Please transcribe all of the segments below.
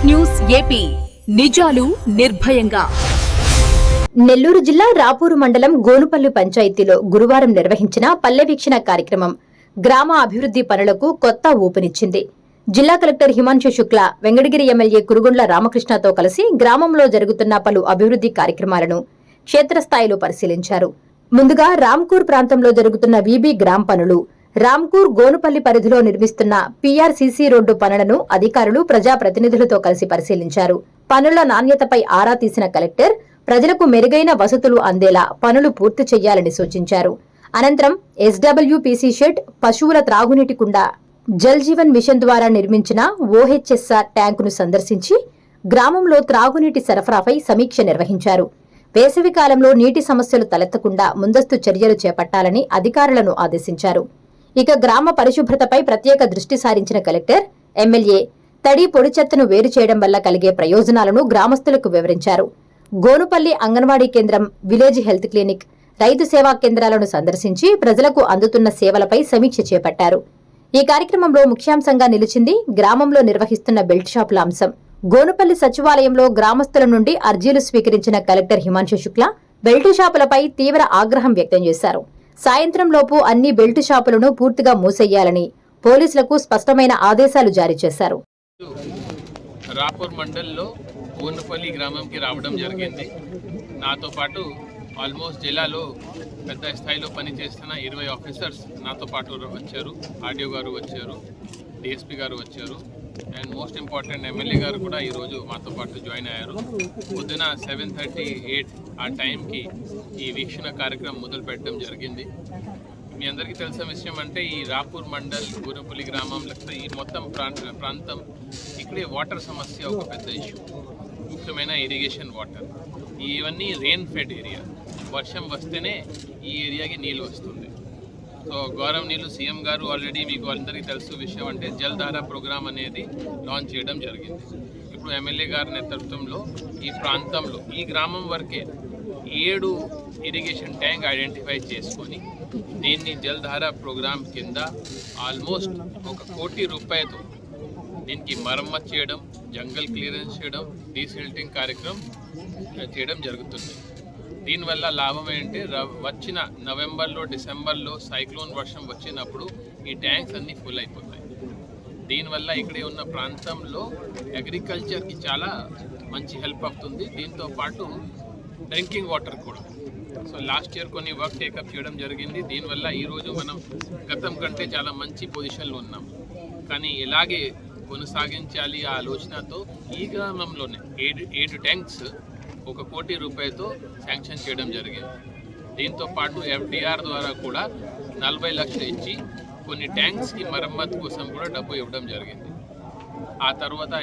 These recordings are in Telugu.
న్యూస్ ఏపీ నిజాలు నిర్భయంగా. నెల్లూరు జిల్లా రాపూరు మండలం గోనుపల్లి పంచాయతీలో గురువారం నిర్వహించిన పల్లె వీక్షణ కార్యక్రమం గ్రామ అభివృద్ధి పనులకు కొత్త ఊపునిచ్చింది. జిల్లా కలెక్టర్ హిమాంశు శుక్లా వెంకటగిరి ఎమ్మెల్యే కురుగుండ్ల రామకృష్ణతో కలిసి గ్రామంలో జరుగుతున్న పలు అభివృద్ధి కార్యక్రమాలను క్షేత్రస్థాయిలో పరిశీలించారు. ముందుగా రామ్కూర్ ప్రాంతంలో జరుగుతున్న వీబీ గ్రామ పనులు, రామ్కూర్ గోనుపల్లి పరిధిలో నిర్మిస్తున్న పీఆర్సీసీ రోడ్డు పనులను అధికారులు ప్రజాప్రతినిధులతో కలిసి పరిశీలించారు. పనుల నాణ్యతపై ఆరా తీసిన కలెక్టర్ ప్రజలకు మెరుగైన వసతులు అందేలా పనులు పూర్తి చేయాలని సూచించారు. అనంతరం ఎస్డబ్ల్యూపీసీ షెడ్, పశువుల త్రాగునీటి కుండ, జల్ జీవన్ మిషన్ ద్వారా నిర్మించిన ఓహెచ్ఎస్ఆర్ ట్యాంకును సందర్శించి గ్రామంలో త్రాగునీటి సరఫరాపై సమీక్ష నిర్వహించారు. వేసవి కాలంలో నీటి సమస్యలు తలెత్తకుండా ముందస్తు చర్యలు చేపట్టాలని అధికారులను ఆదేశించారు. ఇక గ్రామ పరిశుభ్రతపై ప్రత్యేక దృష్టి సారించిన కలెక్టర్, ఎమ్మెల్యే తడి పొడి చెత్తను వేరు చేయడం వల్ల కలిగే ప్రయోజనాలను గ్రామస్తులకు వివరించారు. గోనుపల్లి అంగన్వాడీ కేంద్రం, విలేజ్ హెల్త్ క్లినిక్, రైతు సేవా కేంద్రాలను సందర్శించి ప్రజలకు అందుతున్న సేవలపై సమీక్ష చేపట్టారు. ఈ కార్యక్రమంలో ముఖ్యాంశంగా నిలిచింది గ్రామంలో నిర్వహిస్తున్న బెల్ట్ షాపుల అంశం. గోనుపల్లి సచివాలయంలో గ్రామస్తుల నుండి అర్జీలు స్వీకరించిన కలెక్టర్ హిమాంశు శుక్లా బెల్ట్ షాపులపై తీవ్ర ఆగ్రహం వ్యక్తం చేశారు. సాయంత్రంలోపు అన్ని బెల్ట్ షాపులను పూర్తిగా మూసేయాలని పోలీసులకు స్పష్టమైన ఆదేశాలు జారీ చేశారు. రాపూర్ మండల్లో గోనుపల్లి గ్రామంకి రావడం జరిగింది. నాతో పాటు ఆల్మోస్ట్ జిల్లాలో పెద్ద స్థాయిలో పనిచేస్తున్న 20 ఆఫీసర్స్ నాతో పాటు వచ్చారు. ఆర్డీఓ గారు వచ్చారు, డిఎస్పీ గారు వచ్చారు, అండ్ మోస్ట్ ఇంపార్టెంట్ ఎమ్మెల్యే గారు కూడా ఈరోజు మాతో పాటు జాయిన్ అయ్యారు. పొద్దున 7:38 ఆ టైంకి ఈ వీక్షణ కార్యక్రమం మొదలు పెట్టడం జరిగింది. మీ అందరికీ తెలిసిన విషయం అంటే ఈ రాపూర్ మండల్, గోనుపల్లి గ్రామంలో ఈ మొత్తం ప్రాంతం ఇక్కడే వాటర్ సమస్య ఒక పెద్ద ఇష్యూ. ముఖ్యమైన ఇరిగేషన్ వాటర్, ఇవన్నీ రెయిన్ ఫెడ్ ఏరియా. వర్షం వస్తేనే ఈ ఏరియాకి నీళ్ళు వస్తుంది. సో గౌరవ నీళ్ళు సీఎం గారు ఆల్రెడీ మీకు అందరికీ తెలుసు విషయం అంటే జల్ధార ప్రోగ్రామ్ అనేది లాంచ్ చేయడం జరిగింది. ఇప్పుడు ఎమ్మెల్యే గారి నేతృత్వంలో ఈ ప్రాంతంలో ఈ గ్రామం వరకే 7 ఇరిగేషన్ ట్యాంక్ ఐడెంటిఫై చేసుకొని దీన్ని జల్ధార ప్రోగ్రామ్ కింద ఆల్మోస్ట్ 1 కోటి రూపాయలతో దీనికి మరమ్మతు చేయడం, జంగల్ క్లియరెన్స్ చేయడం, డీసిల్టింగ్ కార్యక్రమం చేయడం జరుగుతుంది. దీనివల్ల లాభం ఏంటంటే వచ్చిన నవంబర్లో, డిసెంబర్లో సైక్లోన్ వర్షం వచ్చినప్పుడు ఈ ట్యాంక్స్ అన్నీ ఫుల్ అయిపోతాయి. దీనివల్ల ఇక్కడే ఉన్న ప్రాంతంలో అగ్రికల్చర్కి చాలా మంచి హెల్ప్ అవుతుంది. దీంతో పాటు డ్రింకింగ్ వాటర్ కూడా. సో లాస్ట్ ఇయర్ కొన్ని వర్క్ టేకప్ చేయడం జరిగింది. దీనివల్ల ఈరోజు మనం గతం కంటే చాలా మంచి పొజిషన్లో ఉన్నాం. కానీ ఇలాగే కొనసాగించాలి ఆ ఆలోచనతో ఈ గ్రామంలోనే 7 ట్యాంక్స్ 1 కోటి రూపాయలతో శాంక్షన్ చేయడం జరిగింది. దీంతో పాటు ఎఫ్డిఆర్ ద్వారా కూడా 40 లక్షలు ఇచ్చి కొన్ని ట్యాంక్స్కి మరమ్మతు కోసం కూడా డబ్బు ఇవ్వడం జరిగింది. ఆ తర్వాత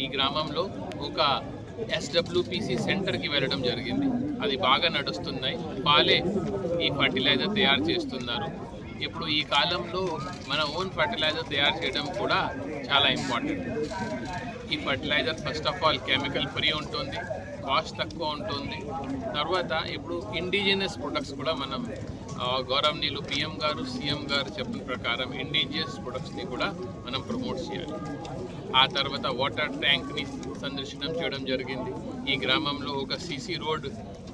ఈ గ్రామంలో ఒక ఎస్డబ్ల్యూపీసీ సెంటర్కి వెళ్ళడం జరిగింది. అది బాగా నడుస్తున్నాయి. పాలే ఈ ఫర్టిలైజర్ తయారు చేస్తున్నారు. ఇప్పుడు ఈ కాలంలో మన ఓన్ ఫర్టిలైజర్ తయారు చేయడం కూడా చాలా ఇంపార్టెంట్. ఈ fertiliser first of all chemical free ఉంటుంది, కాస్ట్ తక్కువ ఉంటుంది. తర్వాత ఇప్పుడు ఇండిజినస్ ప్రొడక్ట్స్ కూడా మనం గౌరవనీయులు పిఎం గారు, సీఎం గారు చెప్పిన ప్రకారం ఇండిజినస్ ప్రొడక్ట్స్ని కూడా మనం ప్రమోట్ చేయాలి. ఆ తర్వాత వాటర్ ట్యాంక్ని సందర్శనం చేయడం జరిగింది. ఈ గ్రామంలో ఒక సీసీ రోడ్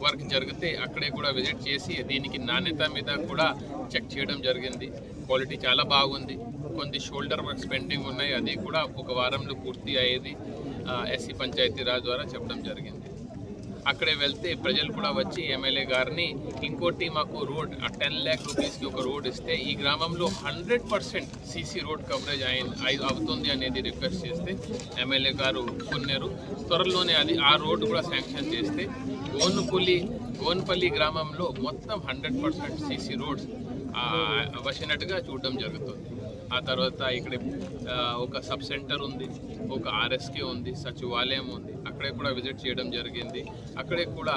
వర్క్ జరిగితే అక్కడే కూడా విజిట్ చేసి దీనికి నాణ్యత మీద కూడా చెక్ చేయడం జరిగింది. క్వాలిటీ చాలా బాగుంది. కొన్ని షోల్డర్ వర్క్స్ పెండింగ్ ఉన్నాయి, అది కూడా 1 వారంలో పూర్తి అయ్యేది ఎస్సీ పంచాయతీరాజ్ ద్వారా చెప్పడం జరిగింది. అక్కడే వెళ్తే ప్రజలు కూడా వచ్చి ఎమ్మెల్యే గారిని ఇంకోటి మాకు రోడ్ 10 lakh రూపీస్కి ఒక రోడ్ ఇస్తే ఈ గ్రామంలో 100% సీసీ రోడ్ కవరేజ్ అవుతుంది అనేది రిక్వెస్ట్ చేస్తే ఎమ్మెల్యే గారు కొన్నారు. త్వరలోనే ఆ రోడ్డు కూడా శాంక్షన్ చేస్తే గోనుపల్లి గ్రామంలో మొత్తం 100% సీసీ రోడ్స్ వచ్చినట్టుగా చూడడం జరుగుతుంది. ఆ తర్వాత ఇక్కడ ఒక సబ్ సెంటర్ ఉంది, ఒక ఆర్ఎస్కే ఉంది, సచివాలయం ఉంది. అక్కడే కూడా విజిట్ చేయడం జరిగింది. అక్కడే కూడా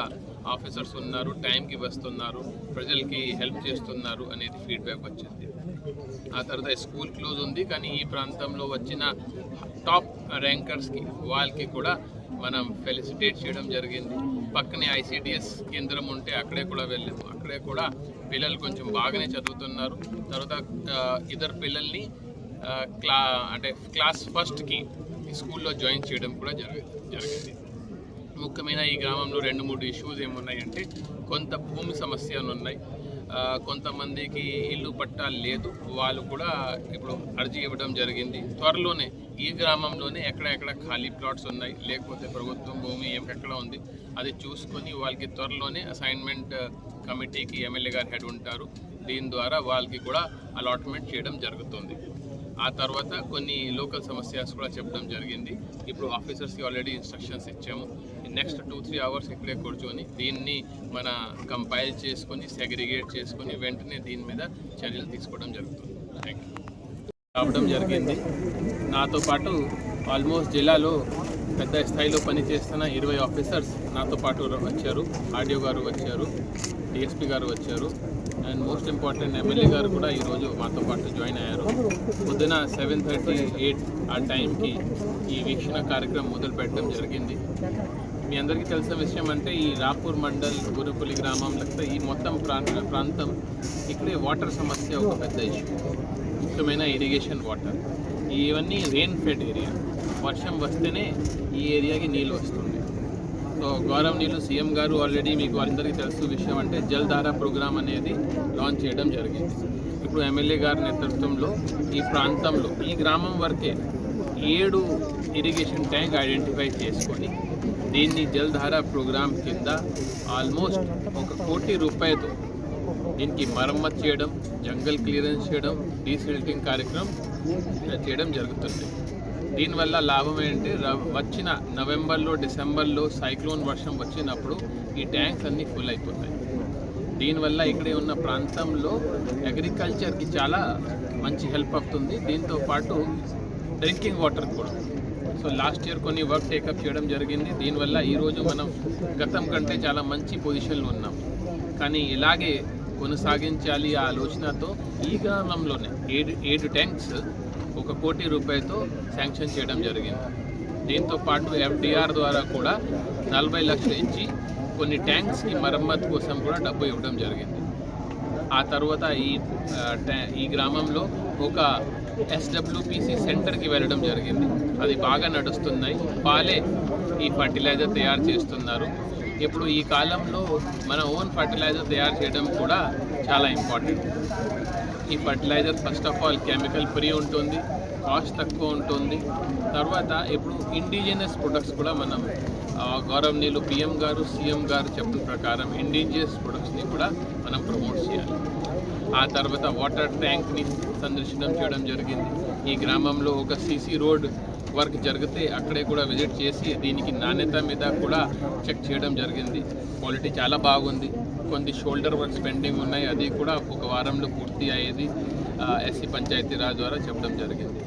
ఆఫీసర్స్ ఉన్నారు, టైంకి వస్తున్నారు, ప్రజలకి హెల్ప్ చేస్తున్నారు అనేది ఫీడ్బ్యాక్ వచ్చింది. ఆ తర్వాత స్కూల్ క్లోజ్ ఉంది, కానీ ఈ ప్రాంతంలో వచ్చిన టాప్ ర్యాంకర్స్కి వాళ్ళకి కూడా మనం ఫెలిసిటేట్ చేయడం జరిగింది. పక్కనే ఐసిడిఎస్ కేంద్రం ఉంటే అక్కడే కూడా వెళ్ళాము. అక్కడే కూడా పిల్లలు కొంచెం బాగానే చదువుతున్నారు. తర్వాత ఇద్దరు పిల్లల్ని క్లాస్ ఫస్ట్కి స్కూల్లో జాయిన్ చేయడం కూడా జరిగింది. ముఖ్యమైన ఈ గ్రామంలో 2-3 ఇష్యూస్ ఏమున్నాయంటే కొంత భూమి సమస్యలు ఉన్నాయి, కొంతమందికి ఇల్లు పట్టాలు లేదు, వాళ్ళు కూడా ఇప్పుడు అర్జీ ఇవ్వడం జరిగింది. త్వరలోనే ఈ గ్రామంలోనే ఎక్కడెక్కడ ఖాళీ ప్లాట్స్ ఉన్నాయి లేకపోతే ప్రభుత్వం భూమి ఎక్కడ ఉంది అది చూసుకొని వాళ్ళకి త్వరలోనే అసైన్మెంట్ కమిటీకి ఎమ్మెల్యే గారు హెడ్ ఉంటారు, దీని ద్వారా వాళ్ళకి కూడా అలాట్మెంట్ చేయడం జరుగుతుంది. ఆ తర్వాత కొన్ని లోకల్ సమస్యస్ కూడా చెప్పడం జరిగింది. ఇప్పుడు ఆఫీసర్స్కి ఆల్రెడీ ఇన్స్ట్రక్షన్స్ ఇచ్చాము. నెక్స్ట్ 2-3 అవర్స్ ఇక్కడే కూర్చొని దీన్ని మన కంపైల్ చేసుకొని సెగ్రిగేట్ చేసుకొని వెంటనే దీని మీద చర్యలు తీసుకోవడం జరుగుతుంది. Thank you. రావడం జరిగింది. నాతో పాటు ఆల్మోస్ట్ జిల్లాలో పెద్ద స్థాయిలో పనిచేస్తున్న 20 ఆఫీసర్స్ నాతో పాటు వచ్చారు. ఆర్డీఓ గారు వచ్చారు, డిఎస్పీ గారు వచ్చారు, అండ్ మోస్ట్ ఇంపార్టెంట్ ఎమ్మెల్యే గారు కూడా ఈరోజు మాతో పాటు జాయిన్ అయ్యారు. పొద్దున 7:38 ఆ టైంకి ఈ వీక్షణ కార్యక్రమం మొదలు పెట్టడం జరిగింది. మీ అందరికీ తెలిసిన విషయం అంటే ఈ రాపూర్ మండల్ గురుపల్లి గ్రామం లేకపోతే ఈ మొత్తం ప్రాంతం ఇక్కడే వాటర్ సమస్య ఒక పెద్ద ఇష్యూ. ముఖ్యమైన ఇరిగేషన్ వాటర్, ఇవన్నీ రెయిన్ ఫెడ్ ఏరియా, వర్షం వస్తేనే ఈ ఏరియాకి నీళ్ళు వస్తుంది. సో గౌరవనీయులు సీఎం గారు ఆల్రెడీ మీకు అందరికీ తెలుసు విషయం అంటే జల్ధార ప్రోగ్రామ్ అనేది లాంచ్ చేయడం జరిగింది. ఇప్పుడు ఎమ్మెల్యే గారి నేతృత్వంలో ఈ ప్రాంతంలో ఈ గ్రామం వరకే 7 ఇరిగేషన్ ట్యాంక్ ఐడెంటిఫై చేసుకొని దీన్ని జల్ధార ప్రోగ్రామ్ కింద ఆల్మోస్ట్ 1 కోటి రూపాయలతో దీనికి మరమ్మతు చేయడం, జంగల్ క్లియరెన్స్ చేయడం, డీసిల్టింగ్ కార్యక్రమం చేయడం జరుగుతుంది. దీనివల్ల లాభం ఏంటంటే వచ్చిన నవంబర్లో డిసెంబర్లో సైక్లోన్ వర్షం వచ్చినప్పుడు ఈ ట్యాంక్స్ అన్నీ ఫుల్ అయిపోతాయి. దీనివల్ల ఇక్కడే ఉన్న ప్రాంతంలో అగ్రికల్చర్కి చాలా మంచి హెల్ప్ అవుతుంది. దీంతో పాటు డ్రింకింగ్ వాటర్ కూడా. సో లాస్ట్ ఇయర్ కొన్ని వర్క్ టేకప్ చేయడం జరిగింది. దీనివల్ల ఈరోజు మనం గతం కంటే చాలా మంచి పొజిషన్లో ఉన్నాం. కానీ ఇలాగే కొనసాగించాలి ఆ ఆలోచనతో ఈ గ్రామంలోనే 7 ట్యాంక్స్ 1 కోటి రూపాయలతో శాంక్షన్ చేయడం జరిగింది. దీంతో పాటు ఎఫ్డిఆర్ ద్వారా కూడా 40 లక్షలు ఇచ్చి కొన్ని ట్యాంక్స్కి మరమ్మతు కోసం కూడా డబ్బు ఇవ్వడం జరిగింది. ఆ తర్వాత ఈ గ్రామంలో ఒక ఎస్డబ్ల్యూపీసీ సెంటర్కి వెళ్ళడం జరిగింది. అది బాగా నడుస్తున్నాయి. వాళ్ళే ఈ ఫర్టిలైజర్ తయారు చేస్తున్నారు. ఇప్పుడు ఈ కాలంలో మన ఓన్ ఫర్టిలైజర్ తయారు చేయడం కూడా చాలా ఇంపార్టెంట్. ఈ fertiliser first of all chemical free ఉంటుంది, కాస్ట్ తక్కువ ఉంటుంది. తర్వాత ఇప్పుడు ఇండిజినస్ ప్రొడక్ట్స్ కూడా మనం గౌరవనీయులు పిఎం గారు సీఎం గారు చెప్పిన ప్రకారం ఇండిజినస్ ప్రొడక్ట్స్ని కూడా మనం ప్రమోట్ చేయాలి. ఆ తర్వాత వాటర్ ట్యాంక్ని సందర్శనం చేయడం జరిగింది. ఈ గ్రామంలో ఒక సీసీ రోడ్ వర్క్ జరిగితే అక్కడే కూడా విజిట్ చేసి దీనికి నాణ్యత మీద కూడా చెక్ చేయడం జరిగింది. క్వాలిటీ చాలా బాగుంది. కొన్ని షోల్డర్ వర్క్స్ పెండింగ్ ఉన్నాయి, అది కూడా 1 వారంలో పూర్తి అయ్యేది ఎస్సీ పంచాయతీరాజ్ ద్వారా చెప్పడం జరిగింది.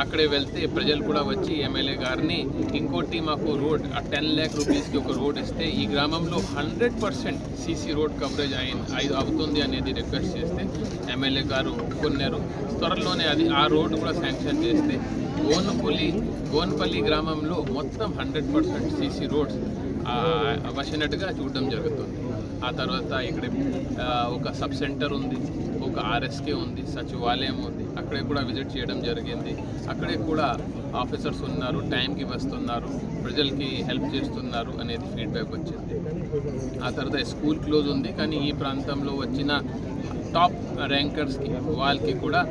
అక్కడే వెళ్తే ప్రజలు కూడా వచ్చి ఎమ్మెల్యే గారిని ఇంకోటి మాకు రోడ్ 10 lakh రూపీస్కి ఒక రోడ్ ఇస్తే ఈ గ్రామంలో 100% సీసీ రోడ్ కవరేజ్ అవుతుంది అనేది రిక్వెస్ట్ చేస్తే ఎమ్మెల్యే గారు ఒప్పుకున్నారు. త్వరలోనే ఆ రోడ్ కూడా శాంక్షన్ చేస్తే గోన్పల్లి గ్రామంలో మొత్తం 100% సీసీ రోడ్స్ వచ్చినట్టుగా చూడడం జరుగుతుంది. ఆ తర్వాత ఇక్కడ ఒక సబ్ సెంటర్ ఉంది, ఒక ఆర్ఎస్కే ఉంది, సచివాలయం ఉంది, అక్కడే కూడా విజిట్ చేయడం జరిగింది. అక్కడే కూడా ఆఫీసర్స్ ఉన్నారు, టైంకి వస్తున్నారు, ప్రజలకి హెల్ప్ చేస్తున్నారు అనేది ఫీడ్బ్యాక్ వచ్చింది. ఆ తర్వాత స్కూల్ క్లోజ్ ఉంది, కానీ ఈ ప్రాంతంలో వచ్చిన టాప్ ర్యాంకర్స్కి వాళ్ళకి కూడా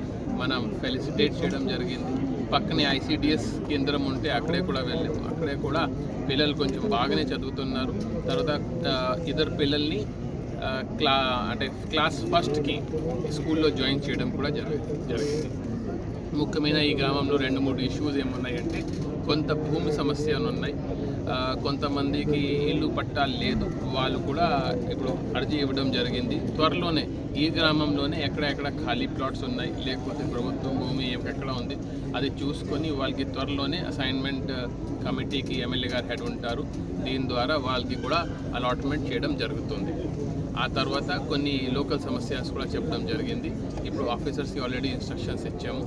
మనం ఫెలిసిటేట్ చేయడం జరిగింది. పక్కనే ఐసిడిఎస్ కేంద్రం ఉంటే అక్కడే కూడా వెళ్ళాము. అక్కడే కూడా పిల్లలు కొంచెం బాగానే చదువుతున్నారు. తర్వాత ఇద్దరు పిల్లల్ని క్లాస్ ఫస్ట్కి స్కూల్లో జాయిన్ చేయడం కూడా జరిగింది. ముఖ్యమైన ఈ గ్రామంలో 2-3 ఇష్యూస్ ఏమున్నాయంటే కొంత భూమి సమస్యలు ఉన్నాయి, కొంతమందికి ఇల్లు పట్టాలు లేదు, వాళ్ళు కూడా ఇప్పుడు అర్జీ ఇవ్వడం జరిగింది. త్వరలోనే ఈ గ్రామంలోనే ఎక్కడెక్కడ ఖాళీ ప్లాట్స్ ఉన్నాయి లేకపోతే ప్రభుత్వం భూమి ఎక్కడ ఉంది అది చూసుకొని వాళ్ళకి త్వరలోనే అసైన్మెంట్ కమిటీకి ఎమ్మెల్యే గారు హెడ్ ఉంటారు, దీని ద్వారా వాళ్ళకి కూడా అలాట్మెంట్ చేయడం జరుగుతుంది. ఆ తర్వాత కొన్ని లోకల్ సమస్యస్ కూడా చెప్పడం జరిగింది. ఇప్పుడు ఆఫీసర్స్కి ఆల్రెడీ ఇన్స్ట్రక్షన్స్ ఇచ్చాము.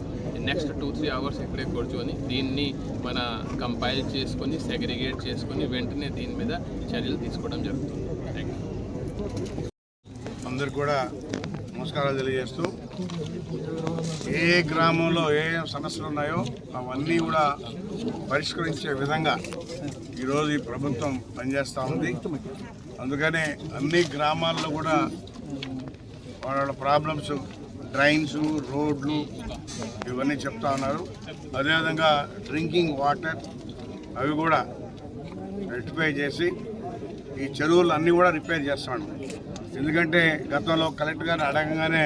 నెక్స్ట్ 2-3 అవర్స్ ఇక్కడే కూర్చొని దీన్ని మన కంపైల్ చేసుకొని సెగ్రిగేట్ చేసుకొని వెంటనే దీని మీద చర్యలు తీసుకోవడం జరుగుతుంది. Thank you. అందరు కూడా నమస్కారాలు తెలియజేస్తూ ఏ గ్రామంలో ఏ సమస్యలు ఉన్నాయో అవన్నీ కూడా పరిష్కరించే విధంగా ఈరోజు ఈ ప్రభుత్వం పనిచేస్తూ ఉంది. అందుకనే అన్ని గ్రామాల్లో కూడా వాళ్ళ ప్రాబ్లమ్స్, డ్రైన్స్, రోడ్లు ఇవన్నీ చెప్తా ఉన్నారు. అదేవిధంగా డ్రింకింగ్ వాటర్ అవి కూడా రెక్టిఫై చేసి ఈ చెరువులు అన్నీ కూడా రిపేర్ చేస్తాడు. ఎందుకంటే గతంలో కలెక్టర్ గారిని అడగగానే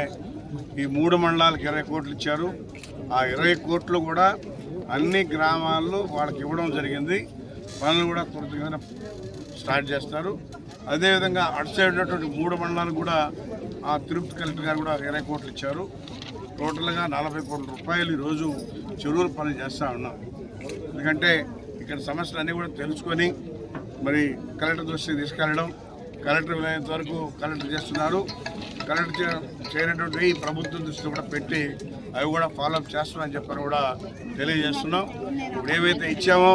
ఈ 3 మండలాలకు 20 కోట్లు ఇచ్చారు. ఆ 20 కోట్లు కూడా అన్ని గ్రామాల్లో వాళ్ళకి ఇవ్వడం జరిగింది. పనులు కూడా త్వరితగతిన స్టార్ట్ చేస్తారు. అదేవిధంగా అటు సైడ్ ఉన్నటువంటి 3 మండలాలకు కూడా ఆ తిరుపతి కలెక్టర్ గారు కూడా 20 కోట్లు ఇచ్చారు. టోటల్గా 40 కోట్ల రూపాయలు ఈరోజు చెరువుల పనులు చేస్తూ ఉన్నాం. ఎందుకంటే ఇక్కడ సమస్యలు అన్నీ కూడా తెలుసుకొని మరి కలెక్టర్ దృష్టికి తీసుకెళ్ళడం, కలెక్టర్ విలేజ్ వరకు కలెక్టర్ చేస్తున్నారు. కలెక్టర్ చేయనటువంటి ఈ ప్రభుత్వం దృష్టి కూడా పెట్టి అవి కూడా ఫాలోఅప్ చేస్తున్నామని చెప్పని కూడా తెలియజేస్తున్నాం. ఇప్పుడు ఏవైతే ఇచ్చామో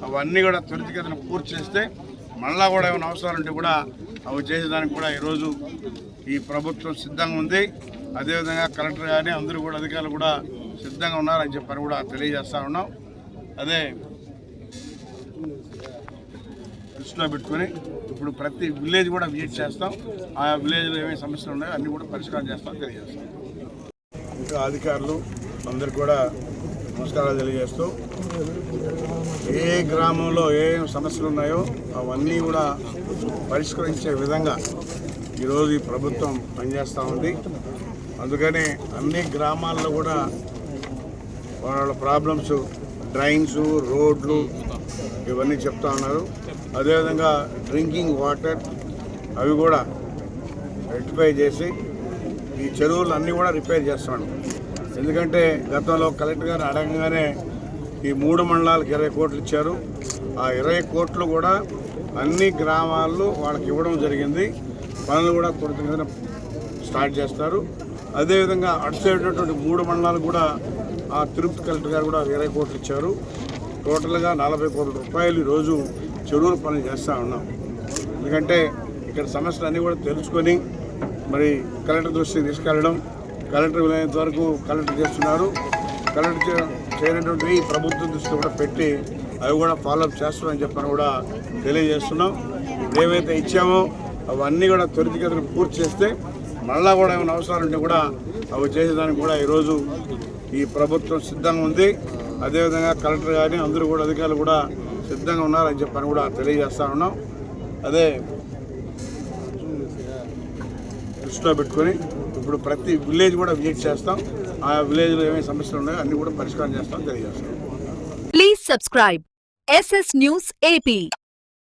అవన్నీ కూడా త్వరితగతిన పూర్తి చేస్తే మళ్ళా కూడా ఏమైనా అవసరాలు ఉంటే కూడా అవి చేసేదానికి కూడా ఈరోజు ఈ ప్రభుత్వం సిద్ధంగా ఉంది. అదేవిధంగా కలెక్టర్ కానీ అందరూ కూడా అధికారులు కూడా సిద్ధంగా ఉన్నారని చెప్పని కూడా తెలియజేస్తూ ఉన్నాం. అదే దృష్టిలో పెట్టుకొని ఇప్పుడు ప్రతి విలేజ్ కూడా విజిట్ చేస్తాం. ఆ విలేజ్లో ఏమేమి సమస్యలు ఉన్నాయో అన్నీ కూడా పరిష్కారం చేస్తాం తెలియజేస్తాం. ఇంకా అధికారులు అందరికి కూడా నమస్కారాలు తెలియజేస్తూ ఏ గ్రామంలో ఏ సమస్యలు ఉన్నాయో అవన్నీ కూడా పరిష్కరించే విధంగా ఈరోజు ఈ ప్రభుత్వం పనిచేస్తూ ఉంది. అందుకని అన్ని గ్రామాల్లో కూడా వాళ్ళ ప్రాబ్లమ్స్, డ్రైన్స్, రోడ్లు ఇవన్నీ చెప్తా ఉన్నారు. అదేవిధంగా డ్రింకింగ్ వాటర్ అవి కూడా రెక్టిఫై చేసి ఈ చెరువులు అన్నీ కూడా రిపేర్ చేస్తాడు. ఎందుకంటే గతంలో కలెక్టర్ గారు అడగగానే ఈ 3 మండలాలకు 20 కోట్లు ఇచ్చారు. ఆ 20 కోట్లు కూడా అన్ని గ్రామాల్లో వాళ్ళకి ఇవ్వడం జరిగింది. పనులు కూడా త్వరితగతిన స్టార్ట్ చేస్తారు. అదేవిధంగా అటు సైడ్ ఉన్నటువంటి 3 మండలాలకు కూడా ఆ తిరుపతి కలెక్టర్ గారు కూడా 20 కోట్లు ఇచ్చారు. టోటల్గా 40 కోట్ల రూపాయలు ఈరోజు చెరువుల పనులు చేస్తూ ఉన్నాం. ఎందుకంటే ఇక్కడ సమస్యలు అన్నీ కూడా తెలుసుకొని మరి కలెక్టర్ దృష్టికి తీసుకెళ్ళడం, కలెక్టర్ విలేజ్ వరకు కలెక్టర్ చేస్తున్నారు. కలెక్టర్ చేయనటువంటి ఈ ప్రభుత్వం దృష్టి కూడా పెట్టి అవి కూడా ఫాలోఅప్ చేస్తున్నామని చెప్పని కూడా తెలియజేస్తున్నాం. ఇప్పుడు ఏవైతే ఇచ్చామో అవన్నీ కూడా త్వరితగతిన పూర్తి చేస్తే మళ్ళా కూడా ఏమైనా అవసరాలు ఉంటే కూడా అవి చేసేదానికి కూడా ఈరోజు ఈ ప్రభుత్వం సిద్ధంగా ఉంది. అదేవిధంగా కలెక్టర్ కానీ అందరూ కూడా అధికారులు కూడా సిద్ధంగా ఉన్నారని చెప్పని కూడా తెలియజేస్తూ ఉన్నాం. అదే దృష్టిలో పెట్టుకొని ఇప్పుడు ప్రతి విలేజ్ కూడా విజిట్ చేస్తాం. ఆ విలేజ్లో ఏమేమి సమస్యలు ఉన్నాయో అన్నీ కూడా పరిష్కారం చేస్తాం తెలియజేస్తాం. Please subscribe SS News AP.